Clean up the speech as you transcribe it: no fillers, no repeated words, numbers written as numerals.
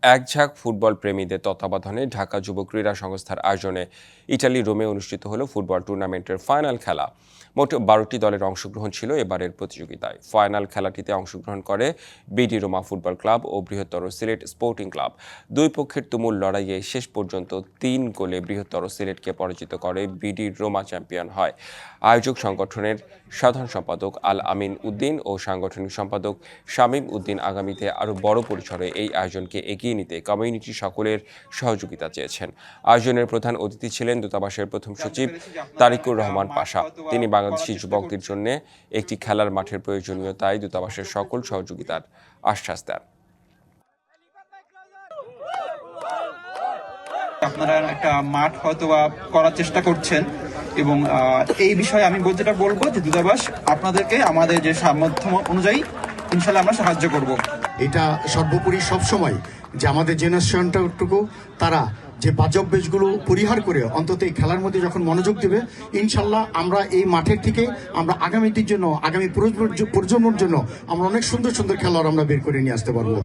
এক ঝাঁক ফুটবল প্রেমীদের তত্ত্বাবধানে ঢাকা যুব ক্রীড়া সংস্থার আয়োজনে ইটালি রোমে অনুষ্ঠিত হলো ফুটবল টুর্নামেন্টের ফাইনাল খেলা। মোট 12টি দলের অংশগ্রহণ ছিল এবারের প্রতিযোগিতায়। ফাইনাল খেলাটিতে অংশগ্রহণ করে বিডি রোমা ফুটবল ক্লাব ও বৃহত্তর সিলেট স্পোর্টিং ক্লাব। দুই পক্ষের তুমুল লড়াইয়ে শেষ পর্যন্ত 3 গোলে বৃহত্তর সিলেটকে পরাজিত করে বিডি রোমা চ্যাম্পিয়ন হয়। আয়োজক সংগঠনের সাধারণ সম্পাদক আল আমিন উদ্দিন ও সাংগঠনিক সম্পাদক শামীম উদ্দিন আগামীতে আরও বড় পরিসরে এই আয়োজনকে এগিয়ে নিতে কমিউনিটি সকলের সহযোগিতা চেয়েছেন। আয়োজনের প্রধান অতিথি ছিলেন দূতাবাসের প্রথম সচিব তারিকুর রহমান পাশা। তিনি বাংলাদেশি যুবকদের জন্য একটি খেলার মাঠের প্রয়োজনীয়তায় দূতাবাসের সকল সহযোগিতার আশ্বাস দেন। আপনারা একটা মাঠ হয়তো করার চেষ্টা করছেন এবং এই বিষয়ে আমি যেটা বলবো যে দূতাবাস আপনাদেরকে আমাদের যে সামর্থ্য অনুযায়ী ইনশাল্লাহ আমরা সাহায্য করব। এটা সর্বোপরি সবসময় যে আমাদের জেনারেশনটাটুকু তারা যে বাজে অভ্যেসগুলো পরিহার করে অন্তত এই খেলার মধ্যে যখন মনোযোগ দেবে, ইনশাল্লাহ আমরা এই মাঠের থেকে আমরা আগামীর জন্য আগামী প্রজন্মের জন্য আমরা অনেক সুন্দর সুন্দর খেলোয়াড় আমরা বের করে নিয়ে আসতে পারবো।